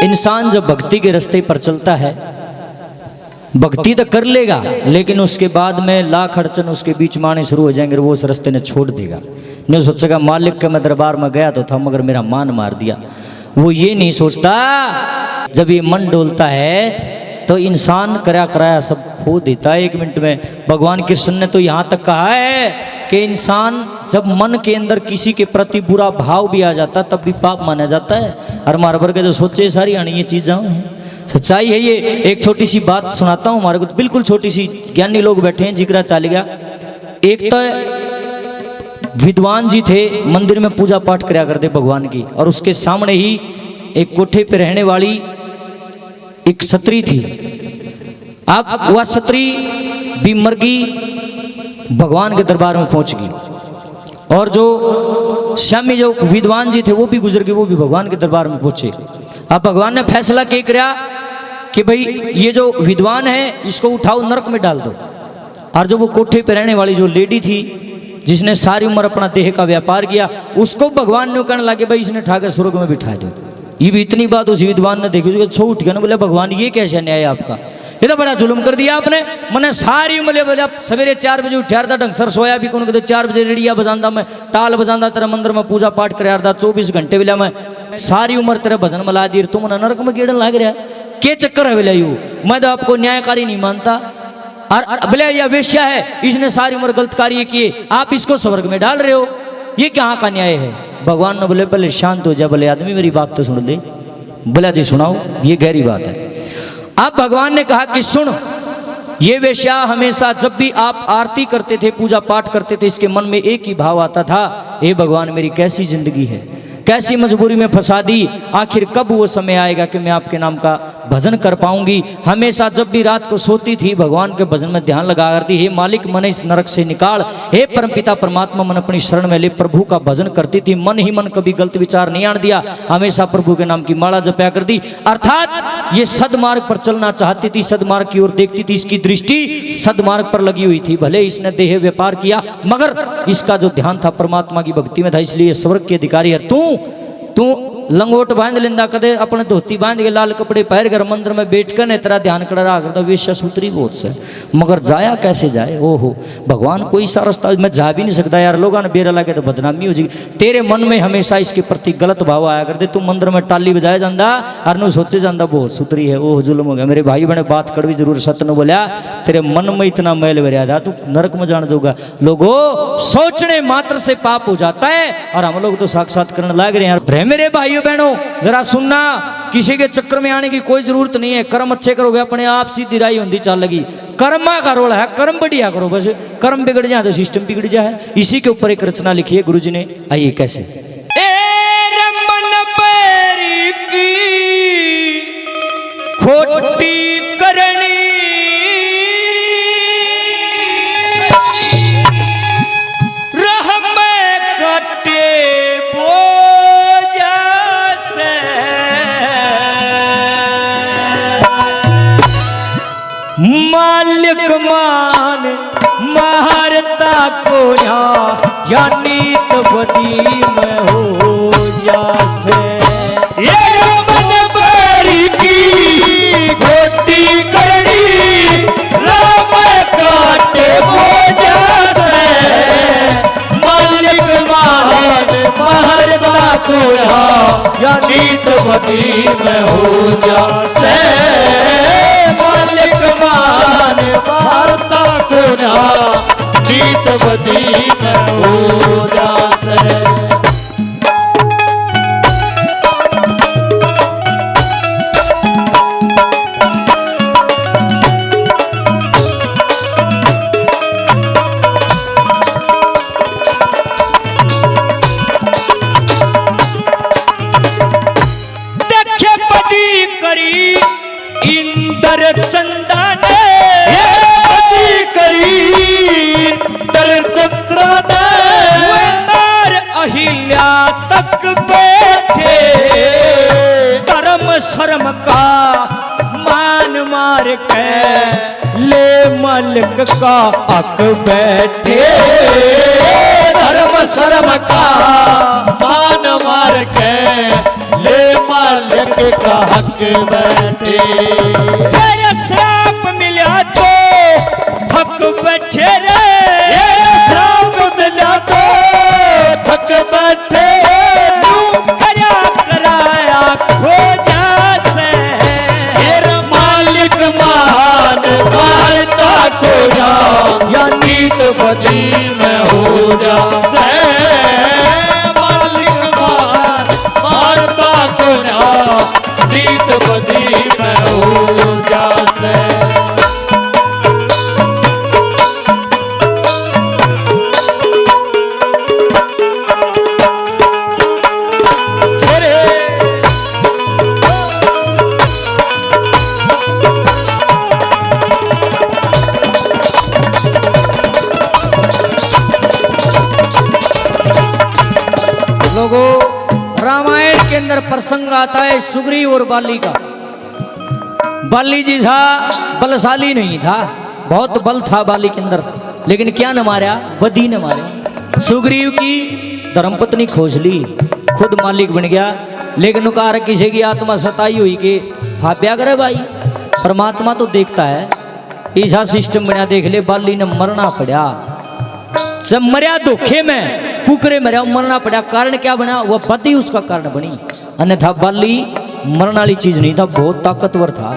इंसान जब भक्ति के रास्ते पर चलता है, भक्ति तो कर लेगा, लेकिन उसके बाद में लाख अड़चन उसके बीच में आने शुरू हो जाएंगे, वो उस रास्ते ने छोड़ देगा। नहीं सोचेगा मालिक के मैं दरबार में गया तो था मगर मेरा मान मार दिया। वो ये नहीं सोचता, जब ये मन डोलता है तो इंसान कराया सब खो देता है 1 मिनट में। भगवान कृष्ण ने तो यहाँ तक कहा है कि इंसान जब मन के अंदर किसी के प्रति बुरा भाव भी आ जाता तब भी पाप माना जाता है। और हमारे वर्ग के जो सोचे सारी आनी ये चीज़ें हैं, सच्चाई है ये। एक छोटी सी बात सुनाता हूँ, हमारे को बिल्कुल छोटी सी, ज्ञानी लोग बैठे हैं, जिक्र चल गया। एक तो विद्वान जी थे, मंदिर में पूजा पाठ कराया करते भगवान की, और उसके सामने ही एक कोठे पे रहने वाली एक छत्री थी। अब वह छत्री भी मर गई, भगवान के दरबार में पहुंच गई, और जो स्वामी जो विद्वान जी थे वो भी गुजर गए, वो भी भगवान के दरबार में पहुंचे। अब भगवान ने फैसला क्या किया कि भाई ये जो विद्वान है इसको उठाओ नरक में डाल दो, और जो वो कोठे पे रहने वाली जो लेडी थी जिसने सारी उम्र अपना देह का व्यापार किया, उसको भगवान ने कहने लगे भाई इसने ठाकर स्वर्ग में बिठा दो। ये भी इतनी बात उस विद्वान ने देखी, उसको उठ गया ना, बोले भगवान ये कैसा न्याय है आपका, ये तो बड़ा जुल्म कर दिया आपने। मैंने सारी उम्र बोले सवेरे 4 बजे उठा था, ढंग सर सोया भी कौन, 4 बजे रेडिया बजांदा मैं, टाल बजांदा तेरा मंदिर में पूजा पाठ कराया था, 24 घंटे बोला मैं सारी उम्र तेरे भजन मिला दी, तुम नरक में गेड़न लग रहा क्या चक्कर है बोला यू, मैं तो आपको न्यायकारी नहीं मानता, और बोले यह वेश्या है, इसने सारी उम्र गलत कार्य किए, आप इसको स्वर्ग में डाल रहे हो, ये कहाँ का न्याय है। भगवान ने बोले पहले शांत हो जा, बोले आदमी मेरी बात तो सुन ले। बोला जी सुनाओ, ये गहरी बात है। अब भगवान ने कहा कि सुन, ये वेश्या हमेशा जब भी आप आरती करते थे, पूजा पाठ करते थे, इसके मन में एक ही भाव आता था, हे भगवान मेरी कैसी जिंदगी है, कैसी मजबूरी में फंसा दी, आखिर कब वो समय आएगा कि मैं आपके नाम का भजन कर पाऊंगी। हमेशा जब भी रात को सोती थी भगवान के भजन में ध्यान लगा करती, हे मालिक मन इस नरक से निकाल, हे परमपिता परमात्मा मन अपनी शरण में ले, प्रभु का भजन करती थी, मन ही मन कभी गलत विचार नहीं आने दिया, हमेशा प्रभु के नाम की माला जपया करती, अर्थात ये सदमार्ग पर चलना चाहती थी, सदमार्ग की ओर देखती थी, इसकी दृष्टि सदमार्ग पर लगी हुई थी। भले इसने देह व्यापार किया मगर इसका जो ध्यान था परमात्मा की भक्ति में था, इसलिए स्वर्ग के अधिकारी है। तू लंगोट बांध लेंदा, कदे अपने धोती बांध के लाल कपड़े पहन कर मंदिर में बैठ कर ने तेरा ध्यान कर रहा करता, वेश्या सूत्री बहुत से, मगर जाया कैसे जाए। ओहो भगवान कोई सा रास्ता मैं जा भी नहीं सकता यार, लोगों ने बेरा लगे तो बदनामी हो जाएगी। तेरे मन में हमेशा इसके प्रति गलत भाव आया करते, तू मंदिर में टाली बजाया जाता और नु सोचे जाता बहुत सूत्री है, ओह जुल्म हो गया। मेरे भाई बहने बात कड़वी जरूर सत्य ने बोलिया, तेरे मन में इतना मैल भरिया था, तू नरक में जान जाऊगा। लोगो सोचने मात्र से पाप हो जाता है, और हम लोग तो साक्षात करने लग रहे हैं। मेरे भाइयों बहनों जरा सुनना, किसी के चक्कर में आने की कोई जरूरत नहीं है, कर्म अच्छे करोगे अपने आप सीधी राई होती चल लगी। कर्मा का रोल है, कर्म बढ़िया करो, बस कर्म बिगड़ जाए तो सिस्टम बिगड़ जाए। इसी के ऊपर एक रचना लिखी है गुरु जी ने, आइए कैसे। खोटी करनी मालिक मान मारता को यानी तो बदी में हो जासे, ये रमन बारी की खोटी करनी राम काटे हो जासे, मालिक मान मारता को यानी तो बदी में हो जासे, मालिक मान मारता को नीत बदी में हो जासे। देखे बदी करी इंद्र चंदन करी दर चंद्रन, अहिल्या तक बैठे धर्म शर्म का मान मार के ले मलिक का हक बैठे, धर्म शर्म का मान मार के ले मालिक का हक बैठे। तेरा श्राप मिला तो थक बैठे रे, श्राप मिला तो थक बैठे। करा कराया खोजा से, तेरा मालिक महान मारता को जा, या नीत बदी में हो जा से। मालिक महान मारता को जा, नीत बदी में हो जा से। लोगों, रामायण के अंदर प्रसंग आता है सुग्रीव और बाली का। बाली जी था बलशाली नहीं था, बहुत बल था बाली के अंदर, लेकिन क्या न मारा, बदी न मारा। सुग्रीव की धर्मपत्नी खोज ली, खुद मालिक बन गया, लेकिन कार किसी की आत्मा सताई हुई कि फाप्या करे भाई। परमात्मा तो देखता है, ऐसा सिस्टम बना, देख ले बाली ने मरना पड़ा। जब मरिया धोखे में कुकरे मरिया, मरना पड़ा। कारण क्या बना, वह बदी उसका कारण बनी, अन्यथा बाली मरने वाली चीज नहीं था, बहुत ताकतवर था।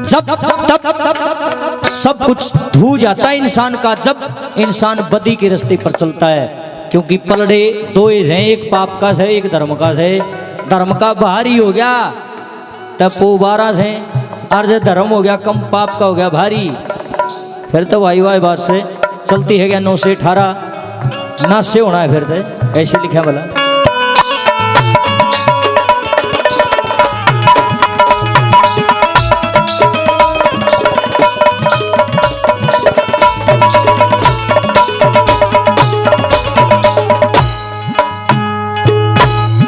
जब तब सब कुछ धू जाता है इंसान का, जब इंसान बदी के रास्ते पर चलता है। क्योंकि पलड़े दो हैं, एक पाप का से एक धर्म का से। धर्म का भारी हो गया तब वो 12 से, और जो धर्म हो गया कम, पाप का हो गया भारी, फिर तो वाई वाई बात से चलती है क्या 9 से 18 नाश से होना है। फिर तो कैसे लिखा बोला,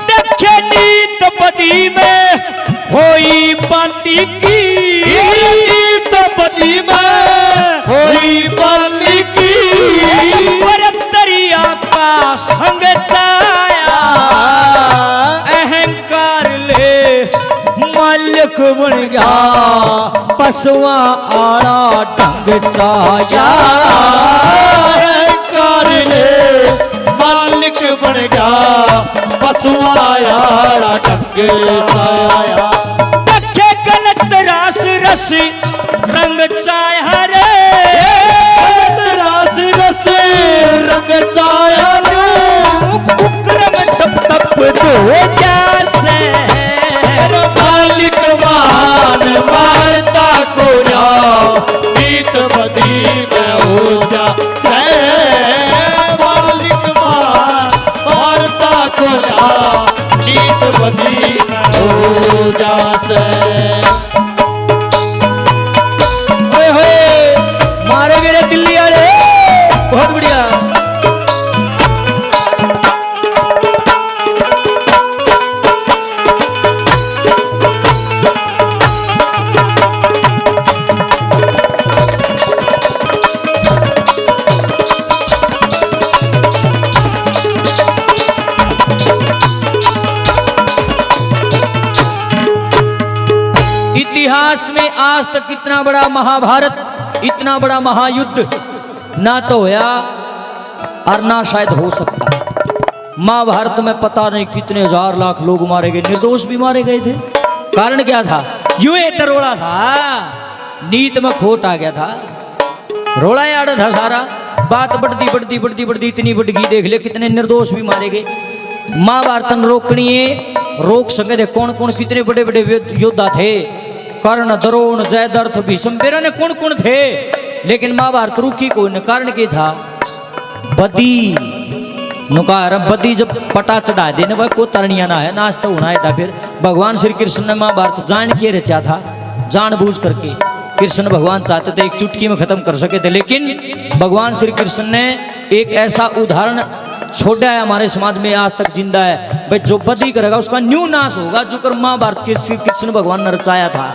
देखे नीत बदी में होई बाली की, नीत बदी में होई बाली की। दरिया का संग छाया, अहंकार ले मालिक बन गया, पशुआ आड़ा ढंग छाया। अहंकार ले मालिक बन गया, पशुआ आड़ा ढंग छाया। देखे गलत रास रस रंग छाया रे, रास रस रंग छाया रे। कुक्रम जब तप दो जैसे, मालिक मान मारता को जा, नीत बदी में हो जा से। मालिक मान मारता को जा, नीत बदी में हो जा से। मारे गए दिल्ली वाले, बहुत बढ़िया। इतिहास में आज तक इतना बड़ा महाभारत, इतना बड़ा महायुद्ध ना तो होया और ना शायद हो सकता। महाभारत में पता नहीं कितने हजार लाख लोग मारे गए, निर्दोष भी मारे गए थे। कारण क्या था, यूं तो रोड़ा था, नीत में खोट आ गया था, रोड़ा आड़ा था सारा। बात बढ़ती बढ़ती बढ़ती बढ़ती इतनी बढ़ गई, देख ले कितने निर्दोष भी मारे गए। महाभारत रोकनी है, रोक सके थे कौन कौन, कितने बड़े बड़े योद्धा थे, कर्ण, द्रोण, जयद्रथ, भीष्म, ने कौन कौन थे, लेकिन महाभारत रुकी कौन। कारण क्या था, बदी नुकार बदी जब पटा चढ़ा देने वह को तरनिया ना है, नाच तो होना था। फिर भगवान श्री कृष्ण ने महाभारत जान के रचा था, जानबूझ करके। कृष्ण भगवान चाहते थे एक चुटकी में खत्म कर सके थे, लेकिन भगवान श्री कृष्ण ने एक ऐसा उदाहरण छोड़ा है हमारे समाज में, आज तक जिंदा है भाई, जो बदी करेगा उसका न्यू नाश होगा, जो कर महाभारत के श्री कृष्ण भगवान ने रचाया था।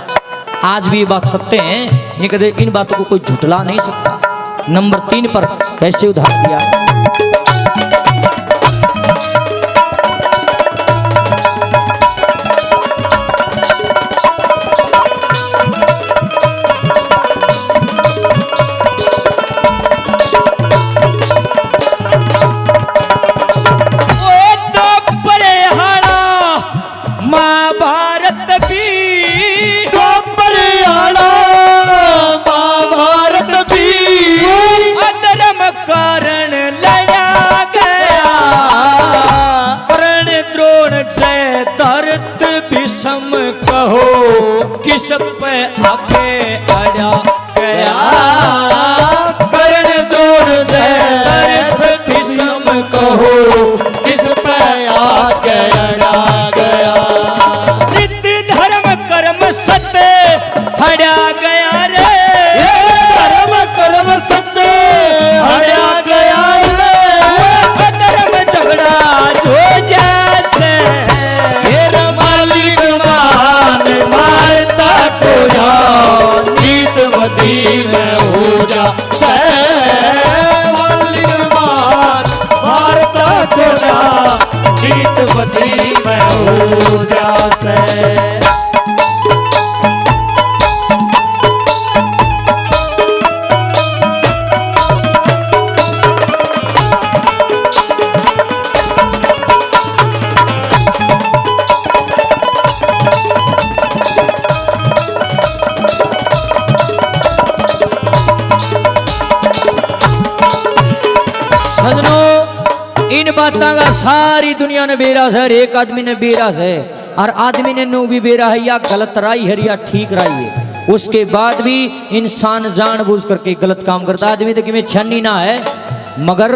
आज भी ये बात सत्य है, ये कदे इन बातों को कोई झुठला नहीं सकता। नंबर 3 पर कैसे उदाहरण दिया, दर्द विषम कहो किस पे आगे अड़ा गया करण दूर से दर्द विषम कहो किस पे आके अड़ा गया जित धर्म कर्म सत्य हरा गया रे धर्म कर्म सच्चे हरा गया रे धर्म झगड़ा जो जैसे मेरा मालिक मान मारता को जा नीत मदी में हो जा से मालिक मान मारता को जा नीत मदी में हो जा से इन बातों का सारी दुनिया ने बेरास है, एक आदमी ने बेरास है और आदमी ने नु भी बेरा है, या गलत राई है या ठीक राई है। उसके बाद भी इंसान जानबूझ करके गलत काम करता। आदमी तो कि छन्नी ना है, मगर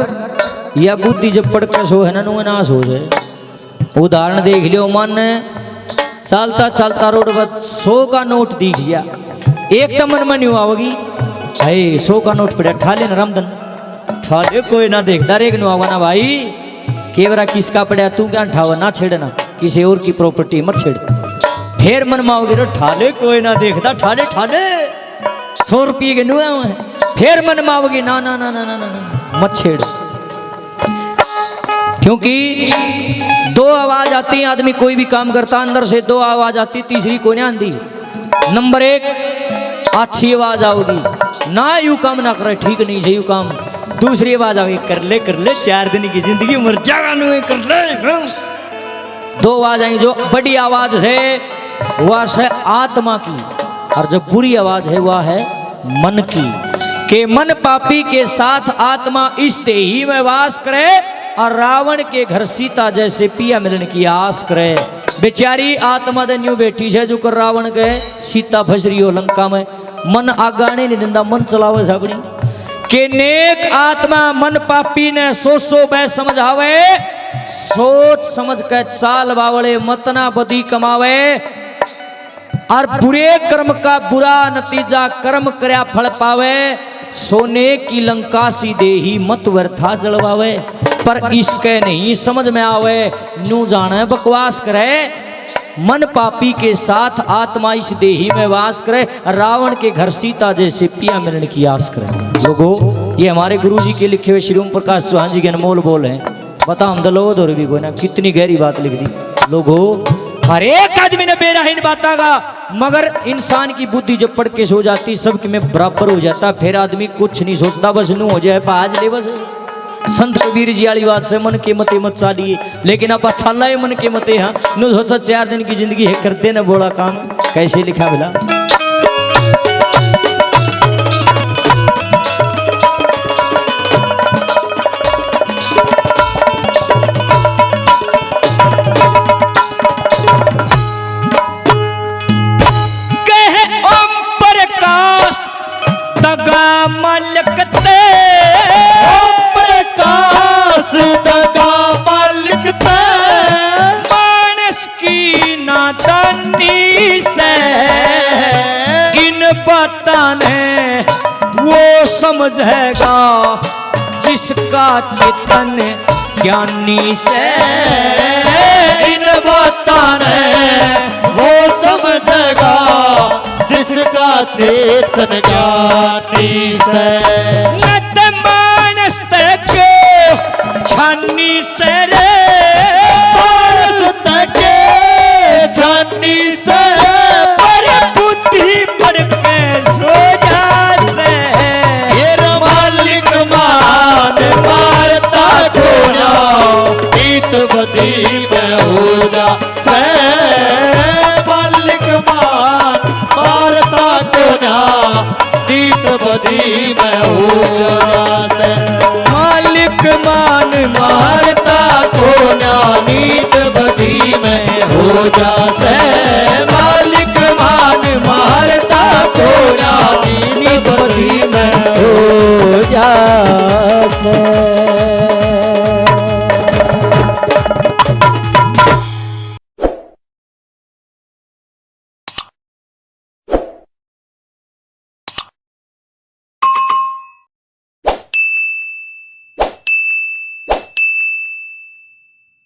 यह बुद्धि जब पड़ के सो है ना नु नाश हो जाए। उदाहरण देख लियो, मन चलता चलता रोड पर 100 का नोट दिख गया, एक तो मन में नहीं होगी है 100 का नोट पड़ा ठाले न रामधन ठाले, कोई ना देखता रेग नु आवा ना भाई, केवरा किसका पड़ा तू क्या ठावा ना छेड़ना, किसी और की प्रॉपर्टी मत छेड़। फिर मन माओगे रो ठाले कोई ना देखता, ठाले ठाले 100 रुपये के नुआ है। फिर मन माओगे ना ना ना ना ना ना मत छेड़, क्योंकि 2 आवाज आती है, आदमी कोई भी काम करता अंदर से 2 आवाज आती, तीसरी कोई नहीं आती। नंबर 1 अच्छी आवाज आओगी ना, यू काम ना करे ठीक नहीं से यू काम। दूसरी आवाज आओगी कर ले 4 दिन की जिंदगी मर जाएगा नु कर ले। 2 आवाज आई, जो बड़ी आवाज है वह है आत्मा की, और जो बुरी आवाज है वह है मन की। के मन पापी के साथ आत्मा इस देही में वास करे, और रावण के घर सीता जैसे पिया मिलन की आस करे। बेचारी आत्मा दे न्यू बैठी है जो कर रावण के सीता फंस रही हो लंका में, मन आगाने नहीं दिंदा, मन चलावे अपनी। के नेक आत्मा मन पापी ने सोचो बै समझावे, सोच समझ के चाल बावले मतना बदी कमावे, और बुरे कर्म का बुरा नतीजा कर्म करया फल पावे। सोने की लंका सी देही मत व्यर्था जलवावे, पर इसके नहीं समझ में आवे नू जाने बकवास करे। मन पापी के साथ आत्मा इस देही में वास करे, रावण के घर सीता जैसे पिया मिलन की आस करे। लोगों, ये हमारे गुरुजी के लिखे हुए श्री ओम प्रकाश चौहान जी के अनमोल बोल हैं। बता हम दलो दो भी कोई ना, कितनी गहरी बात लिख दी। लोगों, हर एक आदमी ने बेरा इन बातों का, मगर इंसान की बुद्धि जब पड़ के सो जाती सबके में बराबर हो जाता, फिर आदमी कुछ नहीं सोचता, बस नू हो जाए बाज ले बस। संत कबीर जी वाली बात से मन के मते मत चालिए, लेकिन आप अच्छा लाए मन के मते। हाँ नु सोचा 4 दिन की जिंदगी है, करते ना बोला काम, कैसे लिखा मिला। वो समझेगा जिसका चेतन ज्ञानी से, इन बातों ने वो समझेगा जिसका चेतन ज्ञानी से। नत मानस के छानी से रे, मानस के छानी से, पर बुद्धि पड़ के सो जा से। ये मालिक मान मारता खोना ईत बदी में हो जा से। मालिक मान मारता खोना ईत बदी में हो जा से। मालिक मान मारता खोना नीत बदी में हो जासे